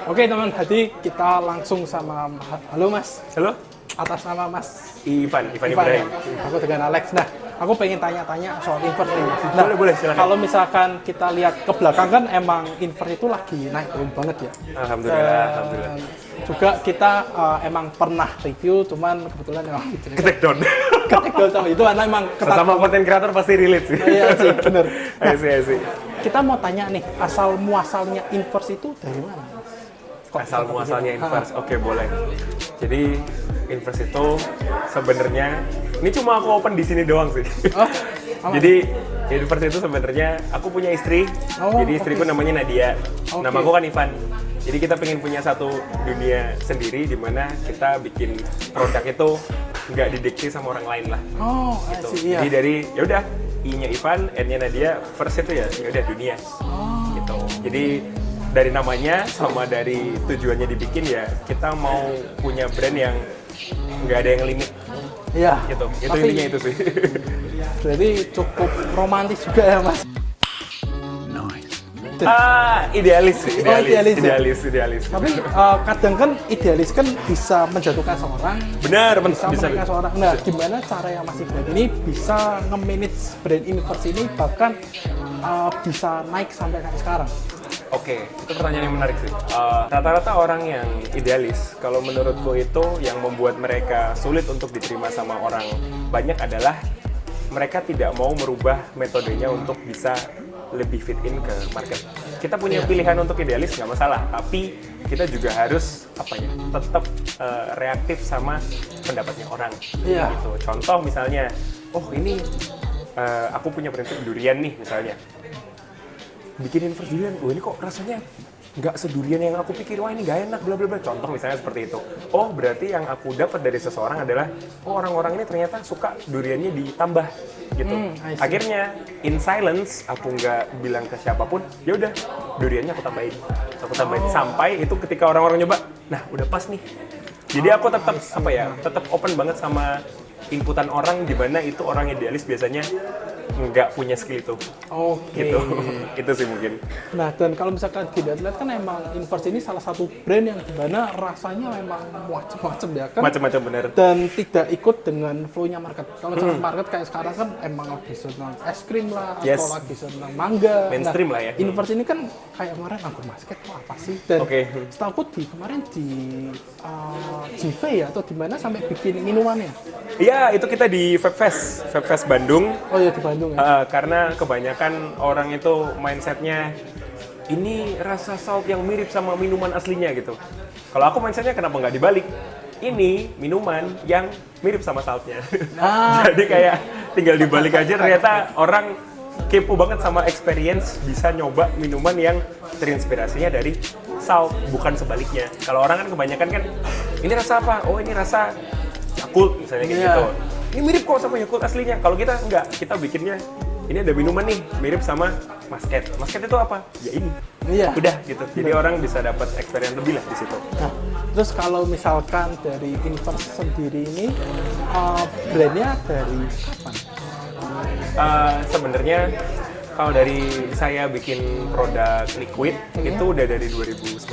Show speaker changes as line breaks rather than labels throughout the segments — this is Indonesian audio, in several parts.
Oke teman, jadi kita langsung sama halo Mas.
Halo?
Atas nama Mas
Ivan
ya?
Ibrahim.
Aku dengan Alex. Nah, aku pengen tanya-tanya soal Inverse ini. Nah,
Boleh, silakan.
Kalau misalkan kita lihat ke belakang kan emang Inverse itu lagi naik turun banget ya.
Alhamdulillah.
Juga kita emang pernah review, cuman kebetulan emang
Ketek down.
ketegol sama itu karena emang
Sama konten kreator pasti relate sih.
Iya sih, bener. Nah,
Iya.
kita mau tanya nih, asal muasalnya Inverse itu dari mana?
Asal muasalnya Inverse. Oke, boleh. Jadi Inverse itu sebenarnya ini cuma aku open di sini doang sih.
Oh,
Jadi Inverse itu sebenarnya aku punya istri. Jadi istriku namanya Nadia. Namaku kan Ivan. Jadi kita pengen punya satu dunia sendiri di mana kita bikin produk itu nggak didikte sama orang lain lah.
Oh,
Gitu.
iya.
Jadi dari ya udah I-nya Ivan, N-nya Nadia, first itu ya udah dunia. Gitu. Jadi dari namanya sama dari tujuannya dibikin ya kita mau punya brand yang nggak ada yang limit.
Iya.
Gitu. Itu
Tapi
intinya itu sih.
berarti cukup romantis juga ya Mas.
Idealis sih.
Idealis. Tapi kadang kan idealis kan bisa menjatuhkan seorang.
Benar,
Bisa menaikkan seorang. Nah, gimana cara yang Mas Ibrahim ini bisa nge-manage brand Inverse ini bahkan bisa naik sampai kayak sekarang?
Oke, itu pertanyaan yang menarik sih. Rata-rata orang yang idealis, kalau menurutku itu yang membuat mereka sulit untuk diterima sama orang banyak adalah mereka tidak mau merubah metodenya untuk bisa lebih fit in ke market. Kita punya pilihan untuk idealis nggak masalah, tapi kita juga harus tetap reaktif sama pendapatnya orang.
Iya.
Gitu. Contoh misalnya, ini aku punya prinsip durian nih misalnya. Bikin Inverse durian, ini kok rasanya nggak sedurian yang aku pikir, wah ini nggak enak, bla bla bla. Contoh misalnya seperti itu. Oh berarti yang aku dapat dari seseorang adalah, orang-orang ini ternyata suka duriannya ditambah gitu. Akhirnya in silence aku nggak bilang ke siapapun, ya udah duriannya aku tambahin sampai itu ketika orang-orang nyoba, nah udah pas nih. Jadi aku tetap tetap open banget sama inputan orang, di mana itu orang idealis biasanya nggak punya skill itu. Gitu. Itu sih mungkin.
Nah, dan kalau misalkan tidak lihat kan emang Inverse ini salah satu brand yang dimana rasanya memang macam-macam ya kan.
Macam-macam bener.
Dan tidak ikut dengan flow-nya market. Kalau misalkan market kayak sekarang kan emang lagi senang es krim lah, atau lagi senang mangga.
Mainstream lah ya.
Inverse ini kan kayak kemarin anggur basket tuh apa sih? Dan setahu aku kemarin di GV ya atau di mana sampai bikin minumannya.
Iya, itu kita di Fabfest Bandung.
Oh iya, di Bandung ya.
Karena kebanyakan orang itu mindsetnya ini rasa salt yang mirip sama minuman aslinya gitu. Kalau aku mindsetnya kenapa nggak dibalik? Ini minuman yang mirip sama saltnya. Jadi kayak tinggal dibalik aja, ternyata orang kepo banget sama experience bisa nyoba minuman yang terinspirasinya dari salt, bukan sebaliknya. Kalau orang kan kebanyakan kan, ini rasa apa? Oh ini rasa Yakult misalnya kayak gitu. Ini mirip kok sama Yakult aslinya. Kalau kita enggak, kita bikinnya ini ada minuman nih mirip sama Muscat. Muscat itu apa? Ya ini.
Iya.
Udah gitu. Jadi orang bisa dapat experience lebih lah di situ.
Nah, terus kalau misalkan dari Inverse sendiri ini brandnya dari kapan?
Sebenarnya kalau dari saya bikin produk liquid itu udah dari 2019.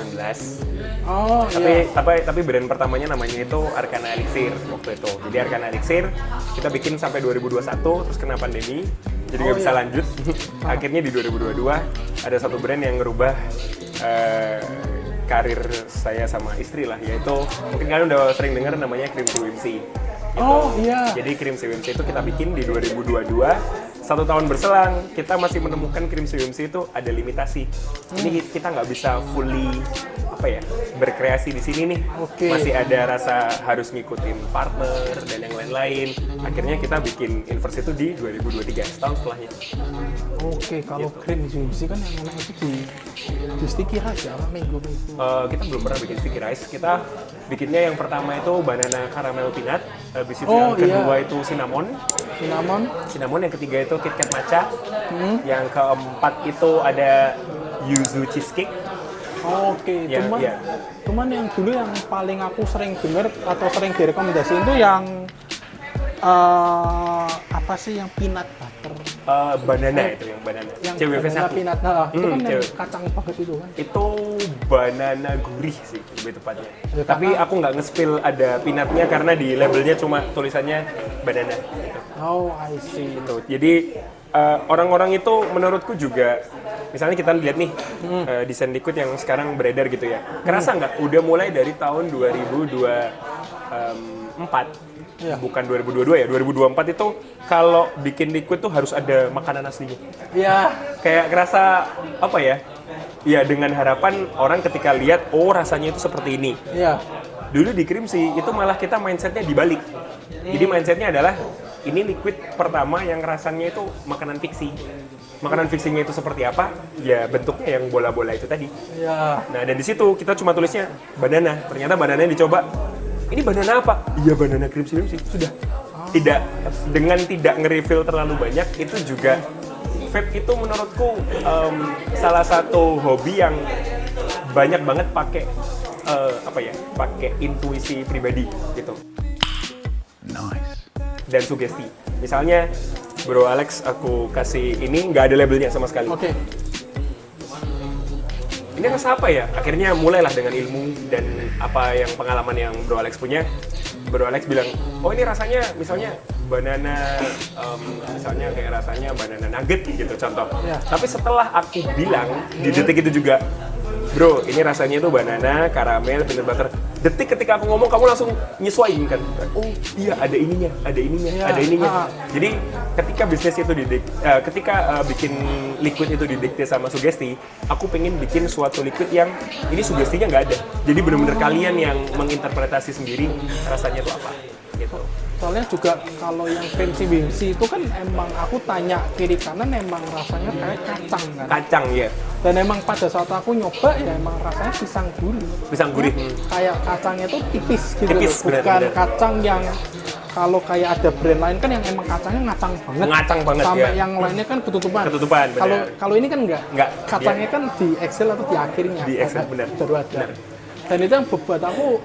Tapi brand pertamanya namanya itu Arcana Elixir waktu itu. Jadi Arcana Elixir kita bikin sampai 2021, terus kena pandemi, jadi nggak bisa lanjut. Akhirnya di 2022 ada satu brand yang ngerubah karir saya sama istri lah, yaitu mungkin kalian udah sering dengar namanya Cream Swimsy. Gitu. Jadi Cream Swimsy itu kita bikin di 2022. 1 tahun berselang, kita masih menemukan Cream Swimsy itu ada limitasi. Ini kita nggak bisa fully berkreasi di sini nih. Masih ada rasa harus ngikutin partner dan yang lain-lain. Akhirnya kita bikin Inverse itu di 2023, setahun setelahnya.
Kalau Cream Swimsy kan yang namanya itu di sticky rice ya, mango.
Kita belum pernah bikin sticky rice. Kita bikinnya yang pertama itu banana caramel peanut, habis itu yang kedua itu cinnamon, yang ketiga itu KitKat matcha, yang keempat itu ada yuzu cheesecake.
Cuman yang dulu yang paling aku sering dengar atau sering direkomendasiin itu yang apa sih yang peanut butter?
banana itu yang banana.
Yang
CWV
banana
1.
peanut, itu kan yang
cewek.
kacang banget itu kan.
Itu banana gurih sih lebih tepatnya.
Ya,
Tapi aku nggak nge-spill ada peanutnya karena di labelnya cuma tulisannya banana. Gitu.
Oh, I see.
Gitu. Jadi orang-orang itu menurutku juga, misalnya kita lihat nih desain liquid yang sekarang beredar gitu ya. Kerasa nggak? Udah mulai dari tahun 2024.
Iya.
Bukan 2022 ya, 2024 itu kalau bikin liquid tuh harus ada makanan aslinya.
Iya.
Kayak kerasa apa ya? Ya dengan harapan orang ketika lihat, oh rasanya itu seperti ini.
Iya.
Dulu di Crimsy itu malah kita mindsetnya dibalik. Jadi mindsetnya adalah ini liquid pertama yang rasanya itu makanan fiksi. Makanan fiksinya itu seperti apa? Ya bentuknya yang bola-bola itu tadi.
Iya.
Nah dan di situ kita cuma tulisnya banana. Ternyata banananya dicoba. Ini banana apa? Iya banana Crimsy. Sudah. Tidak tidak nge-reveal terlalu banyak itu juga vape itu menurutku salah satu hobi yang banyak banget pakai pakai intuisi pribadi gitu.
Nice.
Dan sugesti. Misalnya Bro Alex aku kasih ini nggak ada labelnya sama sekali.
Oke.
Ini rasa apa ya? Akhirnya mulailah dengan ilmu dan apa yang pengalaman yang Bro Alex punya. Bro Alex bilang, oh ini rasanya misalnya banana, misalnya kayak rasanya banana nugget gitu contoh.
Ya.
Tapi setelah aku bilang di detik itu juga, bro ini rasanya itu banana, karamel, peanut butter. Detik ketika aku ngomong kamu langsung nyesuaiin kan? Oh iya ada ininya,
Ya.
ada ininya. Jadi ketika bisnis itu bikin liquid itu didikte sama sugesti, aku pengen bikin suatu liquid yang ini sugestinya nggak ada. Jadi benar-benar kalian yang menginterpretasi sendiri rasanya itu apa. Gitu.
Soalnya juga kalau yang Crimsy Whimsy itu kan emang aku tanya kiri kanan emang rasanya kayak kacang kan.
Kacang ya,
Dan emang pada saat aku nyoba ya emang rasanya pisang gurih.
pisang gurih.
Kayak kacangnya tuh tipis gitu
Tipis,
loh. Bukan
benar-benar.
kacang yang kalau kayak ada brand lain kan yang emang kacangnya ngacang banget.
Ngacang banget,
Sampai
ya.
yang lainnya kan ketutupan.
Ketutupan, benar.
Kalau ini kan enggak.
Enggak,
Kacangnya kan di Excel atau di akhirnya.
Di Excel, benar.
Baru ada.
Benar.
Dan itu yang buat aku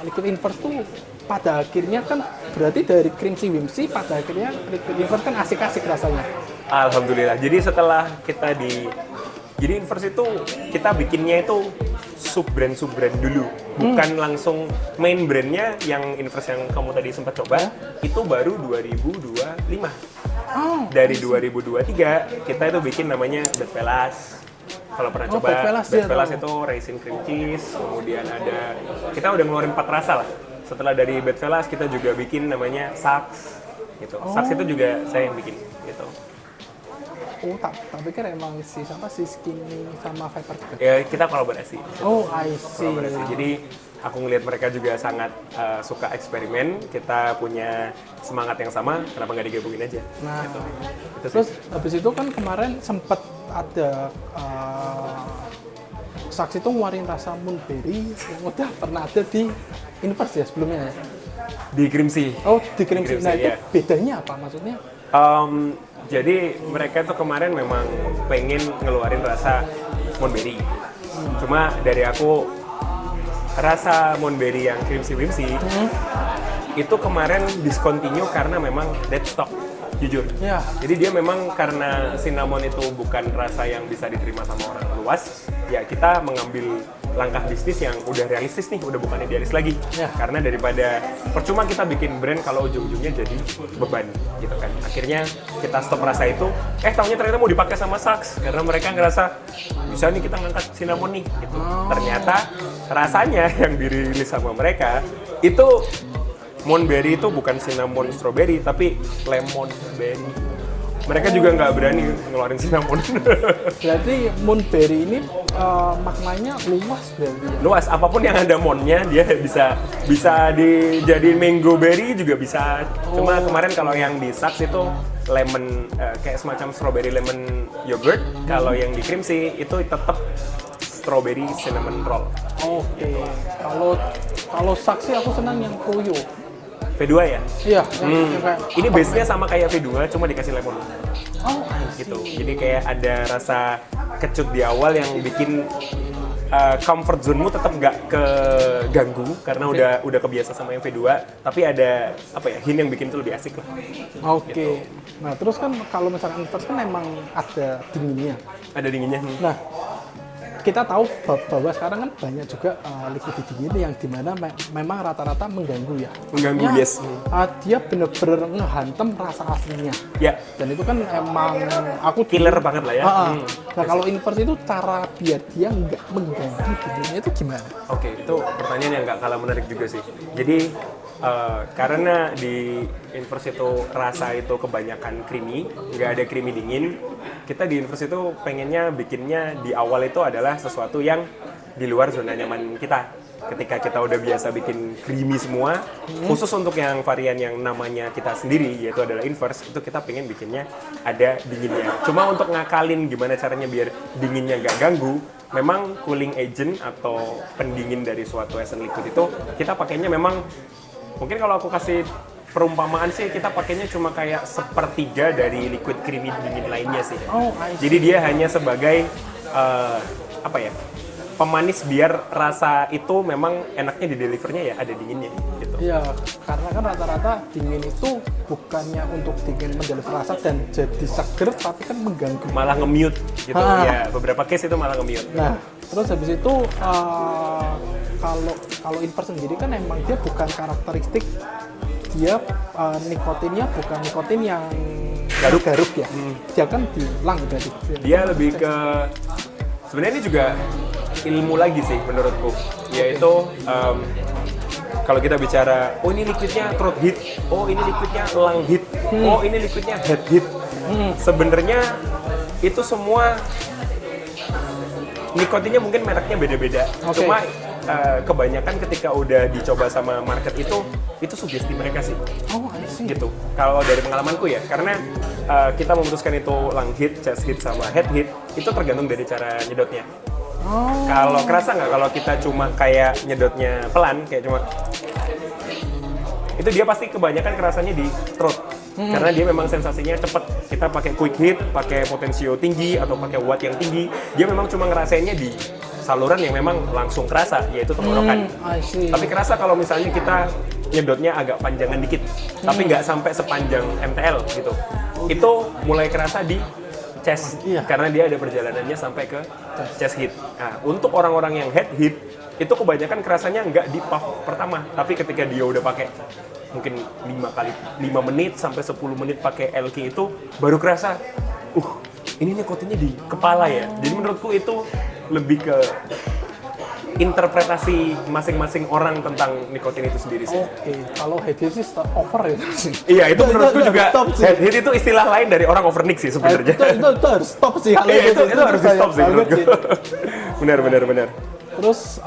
Liquid Inverse tuh pada akhirnya kan berarti dari Crimsy Whimsy pada akhirnya Liquid Inverse kan asik-asik rasanya.
Alhamdulillah. Jadi setelah kita jadi Inverse itu kita bikinnya itu sub brand dulu, bukan langsung main brandnya yang Inverse yang kamu tadi sempat coba itu baru 2025.
Oh,
Dari 2023 kita itu bikin namanya Bedfellas. Kalau pernah coba,
Bedfellas
itu raisin cream cheese, kemudian ada kita udah ngeluarin 4 rasa lah. Setelah dari Bedfellas kita juga bikin namanya Sax gitu. Sax itu juga saya yang bikin gitu.
Oh, tak pikir emang si Skinny sama Viper juga.
Ya kita kolaborasi.
Oh, I see.
Kolaborasi. Jadi aku ngelihat mereka juga sangat suka eksperimen. Kita punya semangat yang sama. Kenapa nggak digabungin aja?
Nah,
Gitu. Itu sih.
terus habis itu kan kemarin sempat ada Sax itu ngeluarin rasa moonberry yang udah pernah ada di Inverse ya sebelumnya ya.
Di Crimsy.
Oh, di Crimsy.
Crimsy,
Nah, itu
iya.
bedanya apa maksudnya?
Jadi mereka tuh kemarin memang pengen ngeluarin rasa Moonberry. Cuma dari aku rasa Moonberry yang Crimsy Whimsy itu kemarin discontinue karena memang dead stock, jujur.
Ya.
Jadi dia memang karena cinnamon itu bukan rasa yang bisa diterima sama orang luas, ya kita mengambil langkah bisnis yang udah realistis nih, udah bukan idealis lagi.
Ya.
Karena daripada percuma kita bikin brand kalau ujung-ujungnya jadi beban gitu kan. Akhirnya kita stop rasa itu, taunya ternyata mau dipakai sama Sax karena mereka ngerasa bisa nih kita ngangkat cinnamon nih gitu. Ternyata rasanya yang dirilis sama mereka itu Moonberry itu bukan cinnamon strawberry tapi lemon berry. Mereka juga nggak berani ngeluarin cinnamon.
Berarti moonberry ini maknanya luas berarti ya?
Luas, apapun yang ada monnya dia bisa dijadiin mango berry juga bisa. Cuma kemarin kalau yang di Sax itu lemon kayak semacam strawberry lemon yogurt. Kalau yang di Crimsy itu tetap strawberry cinnamon roll.
Oke. Kalau Sax sih aku senang yang Koyo.
V2 ya?
Iya, yang kayak
Ini base-nya sama kayak V2 cuma dikasih lemon
oh, I see.
gitu. Jadi kayak ada rasa kecut di awal yang bikin comfort zone-mu tetap nggak keganggu karena udah kebiasa sama yang V2, tapi ada apa ya, hint yang bikin itu lebih asik lah.
Oke. Nah, terus kan kalau misalkan inverse kan emang ada dinginnya.
Ada dinginnya.
Nah, kita tahu bahwa sekarang kan banyak juga liquid dingin yang dimana memang rata-rata mengganggu ya.
Mengganggu, yes.
Dia bener-bener ngehantem rasa aslinya.
Ya.
Dan itu kan emang aku
Killer banget lah ya.
Nah, kalau inverse itu cara biar dia nggak mengganggu dinginnya itu gimana?
Oke, itu pertanyaan yang nggak kalah menarik juga sih. Jadi karena di inverse itu rasa itu kebanyakan creamy, nggak ada creamy dingin, kita di inverse itu pengennya bikinnya di awal itu adalah sesuatu yang di luar zona nyaman kita. Ketika kita udah biasa bikin creamy semua, khusus untuk yang varian yang namanya kita sendiri, yaitu adalah inverse, itu kita pengen bikinnya ada dinginnya. Cuma untuk ngakalin gimana caranya biar dinginnya nggak ganggu, memang cooling agent atau pendingin dari suatu esen liquid itu kita pakainya memang, mungkin kalau aku kasih perumpamaan sih, kita pakainya cuma kayak sepertiga dari liquid creamy dingin lainnya sih. Jadi dia hanya sebagai apa ya, pemanis biar rasa itu memang enaknya di delivernya ya ada dinginnya gitu.
Iya, karena kan rata-rata dingin itu bukannya untuk dingin mendeliver rasa dan jadi seger, tapi kan mengganggu.
Malah nge-mute gitu ya, beberapa case itu malah nge-mute.
Nah, terus habis itu kalau inverse sendiri kan emang dia bukan karakteristik, dia nikotinnya bukan nikotin yang garuk-garuk ya. Dia kan dilang berarti.
Dia lebih ke, sebenarnya ini juga ilmu lagi sih menurutku, yaitu kalau kita bicara, oh ini liquidnya throat hit, oh ini liquidnya lung hit, oh ini liquidnya head hit. Sebenarnya itu semua nikotinnya mungkin mereknya beda-beda. Cuma kebanyakan ketika udah dicoba sama market itu sugesti mereka sih. Gitu. Kalau dari pengalamanku ya, karena kita memutuskan itu lung hit, chest hit sama head hit, itu tergantung dari cara nyedotnya. Kalau kerasa nggak kalau kita cuma kayak nyedotnya pelan, kayak cuma itu, dia pasti kebanyakan kerasanya di throat. Karena dia memang sensasinya cepet. Kita pakai quick hit, pakai potensio tinggi atau pakai watt yang tinggi, dia memang cuma ngerasainnya di saluran yang memang langsung kerasa, yaitu tenggorokan. Tapi kerasa kalau misalnya kita nyedotnya agak panjangan dikit, tapi nggak sampai sepanjang MTL gitu. Itu mulai kerasa di chest, karena dia ada perjalanannya sampai ke chest hit. Nah, untuk orang-orang yang head hit, itu kebanyakan kerasanya nggak di puff pertama, tapi ketika dia udah pakai mungkin 5 menit sampai 10 menit pakai LK itu baru kerasa, ini nikotinnya di kepala ya. Jadi menurutku itu lebih ke interpretasi masing-masing orang tentang nikotin itu sendiri sih.
Kalau head hit sih over ya.
Iya, itu menurutku juga head hit itu istilah lain dari orang overnick sih sebenarnya.
Itu harus stop sih.
Iya, itu harus di stop sih menurutku. Benar.
Terus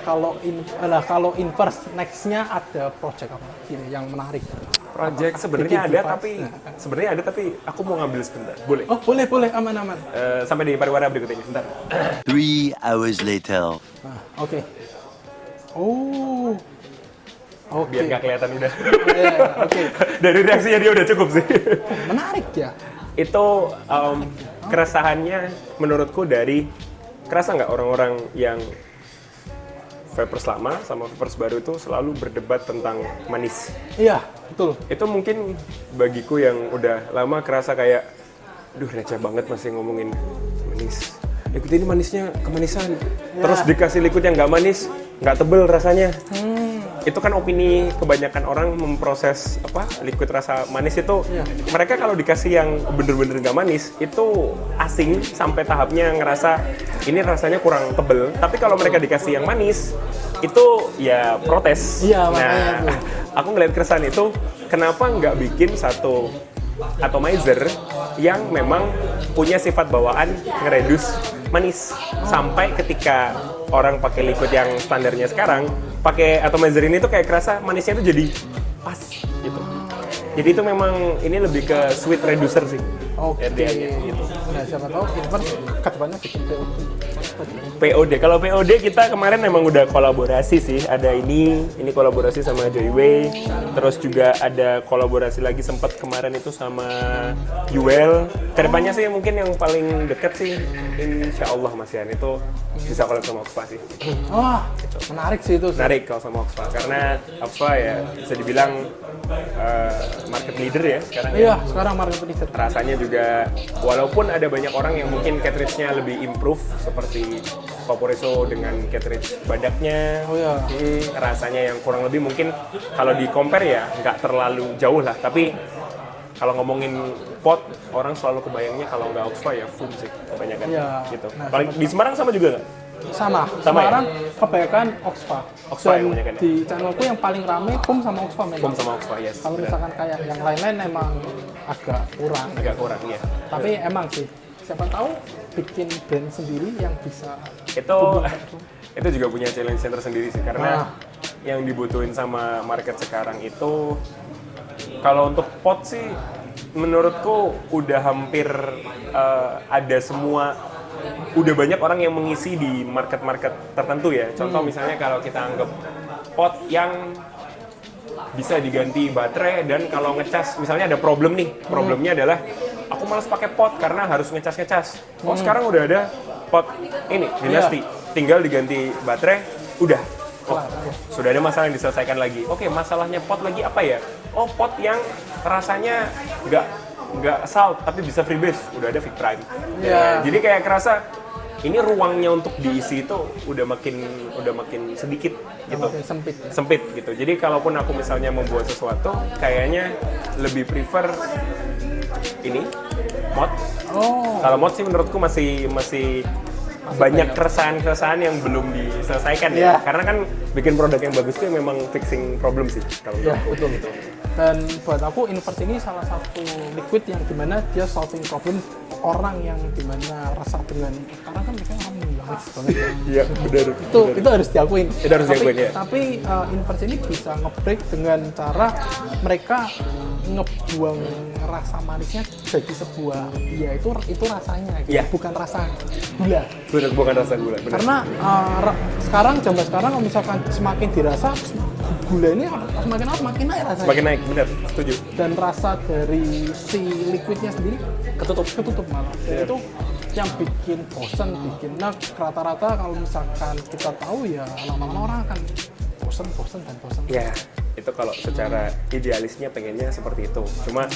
kalau inverse next-nya ada project apa ini yang menarik?
Project sebenarnya ada tapi aku mau ngambil sebentar. Boleh?
Oh, boleh, aman.
Sampai di pariwara berikut ini, bentar.
3 hours later.
Oke.
Biar nggak kelihatan udah.
Oke.
Dari reaksinya dia udah cukup sih.
Menarik ya.
Itu keresahannya menurutku dari, kerasa nggak orang-orang yang vapers lama sama vapers baru itu selalu berdebat tentang manis.
Iya, betul.
Itu mungkin bagiku yang udah lama kerasa kayak, aduh receh banget masih ngomongin manis. Liquid ini manisnya kemanisan. Terus dikasih liquid yang nggak manis, nggak tebel rasanya. Itu kan opini kebanyakan orang memproses liquid rasa manis itu. Mereka kalau dikasih yang bener-bener nggak manis itu asing sampai tahapnya ngerasa ini rasanya kurang tebel. Tapi kalau mereka dikasih yang manis itu ya protes. Aku ngeliat keresahan itu, kenapa nggak bikin satu atomizer yang memang punya sifat bawaan ngeredus manis, sampai ketika orang pakai liquid yang standarnya sekarang pakai atomizer ini tuh kayak kerasa manisnya tuh jadi pas gitu. Jadi itu memang ini lebih ke sweet reducer sih.
Oke.
RDA-nya gitu.
Nah, siapa tahu Inverse kedepannya bikin POD.
POD. Kalau POD kita kemarin memang udah kolaborasi sih. Ada ini kolaborasi sama Joyway. Terus juga ada kolaborasi lagi sempat kemarin itu sama UL. Kedepannya sih mungkin yang paling deket sih insya Allah Mas Yan itu bisa collab sama Oxfa sih.
Wah, menarik sih itu.
Menarik kalau sama Oxfa karena Oxfa ya bisa dibilang market leader ya sekarang.
Iya, sekarang market leader.
Rasanya juga walaupun ada banyak orang yang mungkin cartridge-nya lebih improve seperti Vaporesso dengan cartridge badaknya.
Oh iya.
Rasanya yang kurang lebih mungkin kalau di compare ya nggak terlalu jauh lah, tapi kalau ngomongin pot, orang selalu kebayangnya kalau nggak Oxfa ya Fume sih kebanyakan
Iya.
gitu.
Nah,
Paling di Semarang sama juga nggak?
Sama
Sama
sekarang kebanyakan Oxfa.
Oxfa yang
Dan
kebanyakan ya?
di channelku yang paling rame Fume sama Oxfa memang.
Fume sama Oxfa, yes.
Kalau
benar.
misalkan kayak yang lain-lain emang agak kurang.
Agak kurang ya.
Tapi emang sih, siapa tahu bikin brand sendiri yang bisa
Itu juga punya challenge yang tersendiri sih karena
Nah.
yang dibutuhin sama market sekarang itu kalau untuk pot sih menurutku udah hampir ada semua, udah banyak orang yang mengisi di market-market tertentu ya. Contoh misalnya kalau kita anggap pot yang bisa diganti baterai dan kalau ngecas misalnya ada problem nih, problemnya adalah aku malas pakai pot karena harus ngecas. Oh sekarang udah ada pot ini Dynasty, tinggal diganti baterai, udah. Oh, sudah ada masalah yang diselesaikan lagi. Oke, masalahnya pot lagi apa ya? Oh, pot yang rasanya nggak salt tapi bisa freebase, udah ada Vic Prime.
Iya.
Jadi kayak kerasa ini ruangnya untuk diisi itu udah makin sedikit gitu.
Makin sempit.
Sempit gitu. Jadi kalaupun aku misalnya membuat sesuatu, kayaknya lebih prefer ini mod.
Oh,
Kalau mod sih menurutku masih banyak keresahan-keresahan yang belum diselesaikan ya.
Iya.
Karena kan bikin produk yang bagus itu memang fixing problem sih kalau
ya
menurutku.
betul betul. Dan buat aku Inverse ini salah satu liquid yang dimana dia solving problem orang yang dimana rasa dengan sekarang kan mereka orang minimalis banget ya.
Iya, benar.
Itu harus diakuin.
Itu harus diakuin, ya.
Tapi Inverse ini bisa nge-break dengan cara mereka ngebuang rasa manisnya jadi sebuah itu rasanya gitu.
Iya.
Bukan rasa gula.
Benar, bukan rasa gula, benar.
Karena zaman sekarang kalau misalkan semakin dirasa gula ini semakin naik rasanya.
Semakin naik, benar, setuju.
Dan rasa dari si liquidnya sendiri ketutup malah. Dan itu yang bikin bosan, bikin rata-rata kalau misalkan kita tahu ya lama-lama orang akan bosan.
Ya, itu kalau secara idealisnya pengennya seperti itu. Cuma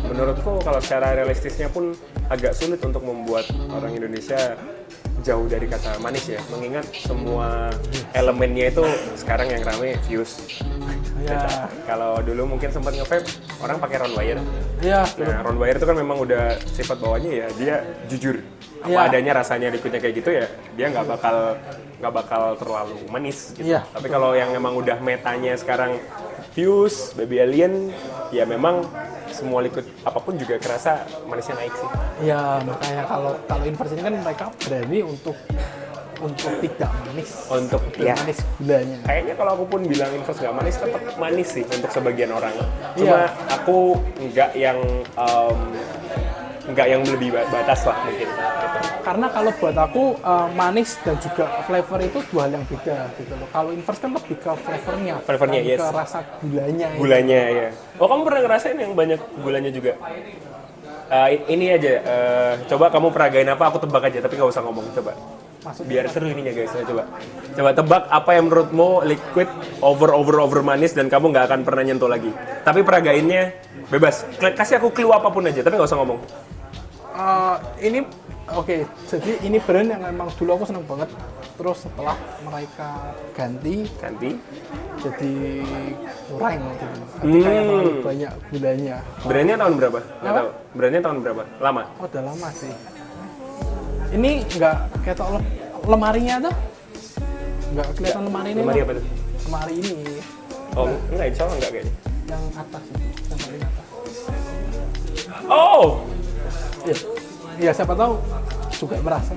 menurutku kalau secara realistisnya pun agak sulit untuk membuat orang Indonesia jauh dari kata manis ya. Mengingat semua elemennya itu sekarang yang rame fuse.
Ya.
Kalau dulu mungkin sempat nge-vape orang pakai round wire.
Iya.
Nah, round wire itu kan memang udah sifat bawahnya ya dia jujur. Apa
Iya.
adanya rasanya liquidnya kayak gitu ya, dia nggak bakal terlalu manis gitu.
Iya,
Tapi kalau yang memang udah metanya sekarang fuse, baby alien, ya memang semua liquid apapun juga kerasa manisnya naik sih.
Ya makanya kalau Inverse ini kan mereka berani untuk tidak manis.
Untuk
Tidak
ya.
manis gulanya.
Kayaknya kalau aku pun bilang Inverse nggak manis, tetap manis sih untuk sebagian orang. Cuma aku nggak yang lebih batas lah mungkin. Gitu.
Karena kalau buat aku manis dan juga flavor itu dua hal yang beda gitu loh. Kalau Inverse kan lebih ke flavornya,
Flavornya,
bukan
yes.
ke rasa gulanya.
Gulanya ya. Oh kamu pernah ngerasain yang banyak gulanya juga? Ini aja, coba kamu peragain apa? Aku tebak aja, tapi nggak usah ngomong. Coba.
Maksudnya
Biar seru ininya guys. Coba tebak apa yang menurutmu liquid over manis dan kamu nggak akan pernah nyentuh lagi. Tapi peragainnya bebas. Kasih aku clue apapun aja, tapi nggak usah ngomong.
ini oke, jadi ini brand yang memang dulu aku seneng banget. Terus setelah mereka ganti jadi kurang gitu. Jadi kayak terlalu banyak gulanya.
Brandnya tahun berapa? Nggak
Apa?
tahu. Brandnya tahun berapa? Lama?
Oh, udah lama sih. Ini nggak ketok lemarinya tuh. Nggak kelihatan lemari ini.
Lemari
loh.
apa tuh?
Lemari ini
Oh, enggak, insya Allah enggak kayaknya.
yang atas itu, yang paling atas.
Oh!
Iya, siapa tahu juga merasa.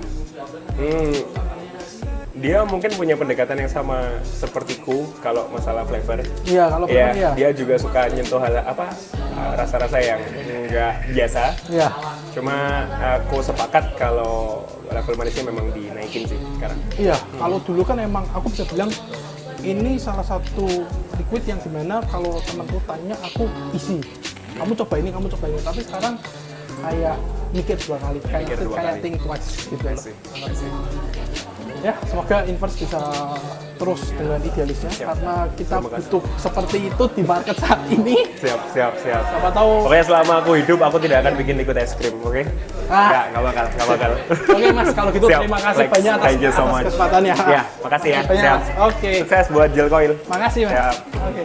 Dia mungkin punya pendekatan yang sama sepertiku kalau masalah flavor.
Iya, kalau
Iya,
flavor ya.
dia juga suka nyentuh hal rasa-rasa yang enggak biasa.
Iya.
Cuma aku sepakat kalau level manisnya memang dinaikin sih sekarang.
Iya, kalau dulu kan emang aku bisa bilang ini salah satu liquid yang dimana kalau temanku tanya aku isi. Kamu coba ini, kamu coba ini. Tapi sekarang kayak mikir 2 kali,
Mikir dua
kayak
kali.
think twice gitu
I
loh.
see, I see.
Ya, semoga Inverse bisa terus dengan idealisnya
Siap.
karena kita
Terima kasih.
butuh seperti itu di market saat ini.
Siap.
Siapa tahu.
Pokoknya selama aku hidup, aku tidak akan bikin liquid es krim, oke?
Ah.
Nggak bakal.
Oke Mas, kalau gitu
Siap.
terima kasih
Lex,
banyak atas,
thank you so
atas
much.
kesempatannya.
Ya, makasih ya.
Banyak,
Siap.
Mas. Oke.
Sukses buat gel coil.
Makasih Mas.
Siap.
Oke.